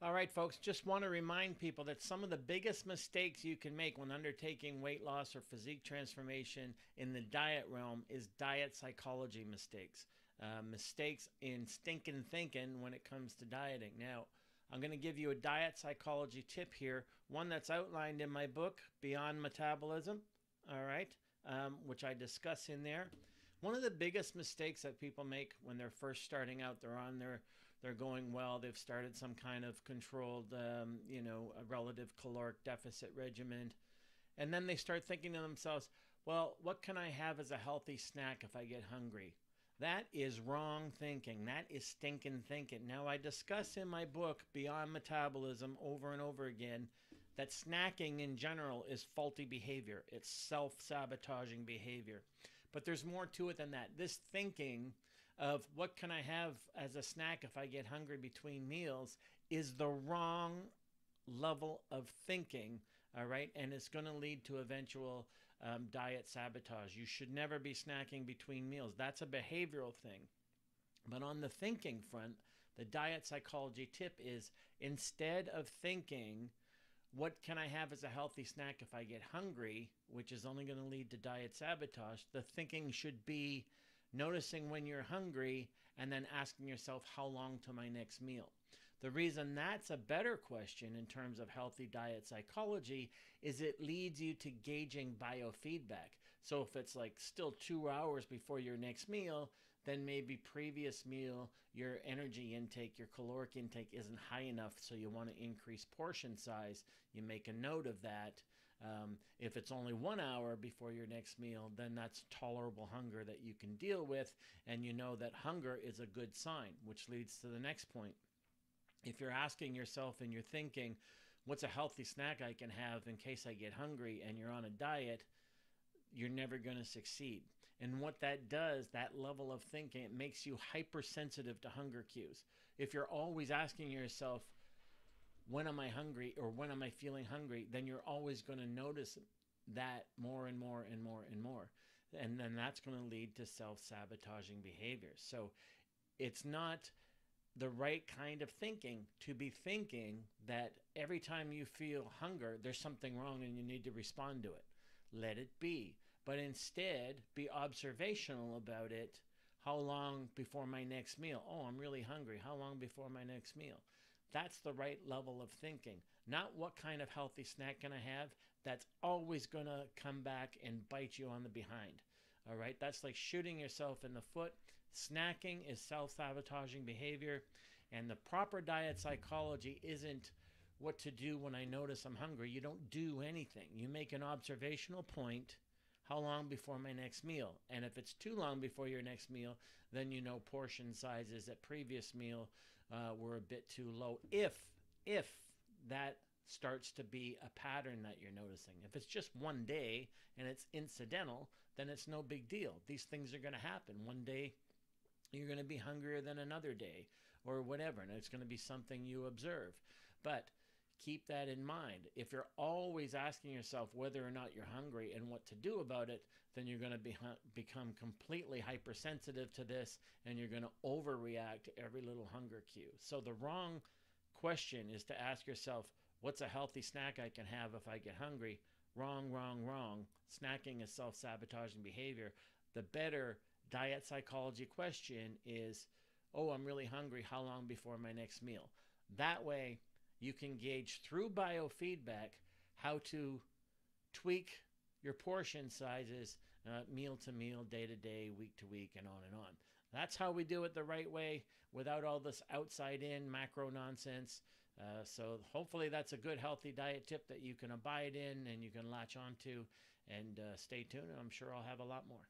All right, folks, just want to remind people that some of the biggest mistakes you can make when undertaking weight loss or physique transformation in the diet realm is diet psychology mistakes. Mistakes in stinking thinking when it comes to dieting. Now, I'm going to give you a diet psychology tip here, one that's outlined in my book, Beyond Metabolism, all right, which I discuss in there. One of the biggest mistakes that people make when they're first starting out, they're going well, they've started some kind of controlled, a relative caloric deficit regimen, and then they start thinking to themselves, well, what can I have as a healthy snack if I get hungry? That is wrong thinking. That is stinking thinking. Now, I discuss in my book, Beyond Metabolism, over and over again, that snacking in general is faulty behavior. It's self-sabotaging behavior. But there's more to it than that. This thinking of what can I have as a snack if I get hungry between meals is the wrong level of thinking, all right? And it's going to lead to eventual diet sabotage. You should never be snacking between meals. That's a behavioral thing. But on the thinking front, the diet psychology tip is instead of thinking, what can I have as a healthy snack if I get hungry, which is only going to lead to diet sabotage, the thinking should be noticing when you're hungry and then asking yourself, how long to my next meal? The reason that's a better question in terms of healthy diet psychology is it leads you to gauging biofeedback. So if it's like still 2 hours before your next meal, then maybe previous meal, your energy intake, your caloric intake isn't high enough, so you want to increase portion size. You make a note of that. If it's only 1 hour before your next meal, then that's tolerable hunger that you can deal with, and you know that hunger is a good sign, which leads to the next point. If you're asking yourself and you're thinking, what's a healthy snack I can have in case I get hungry, and you're on a diet, you're never going to succeed. And what that does, that level of thinking, it makes you hypersensitive to hunger cues. If you're always asking yourself, when am I hungry or when am I feeling hungry, then you're always going to notice that more and more and more and more. And then that's going to lead to self-sabotaging behaviors. So it's not the right kind of thinking to be thinking that every time you feel hunger, there's something wrong and you need to respond to it. Let it be. But instead, be observational about it. How long before my next meal? Oh, I'm really hungry. How long before my next meal? That's the right level of thinking. Not what kind of healthy snack can I have. That's always going to come back and bite you on the behind. All right, that's like shooting yourself in the foot. Snacking is self-sabotaging behavior, and the proper diet psychology isn't what to do when I notice I'm hungry. You don't do anything. You make an observational point. How long before my next meal? And if it's too long before your next meal, then you know portion sizes at previous meal were a bit too low. If that starts to be a pattern that you're noticing. If it's just one day and it's incidental, then it's no big deal. These things are going to happen. One day you're going to be hungrier than another day or whatever, and it's going to be something you observe. But keep that in mind. If you're always asking yourself whether or not you're hungry and what to do about it, then you're going to become completely hypersensitive to this, and you're going to overreact to every little hunger cue. So the wrong question is to ask yourself, what's a healthy snack I can have if I get hungry? Wrong, wrong, wrong. Snacking is self-sabotaging behavior. The better diet psychology question is, oh, I'm really hungry. How long before my next meal? That way, you can gauge through biofeedback how to tweak your portion sizes meal to meal, day to day, week to week, and on and on. That's how we do it the right way without all this outside in macro nonsense. So hopefully that's a good healthy diet tip that you can abide in and you can latch onto, and stay tuned. I'm sure I'll have a lot more.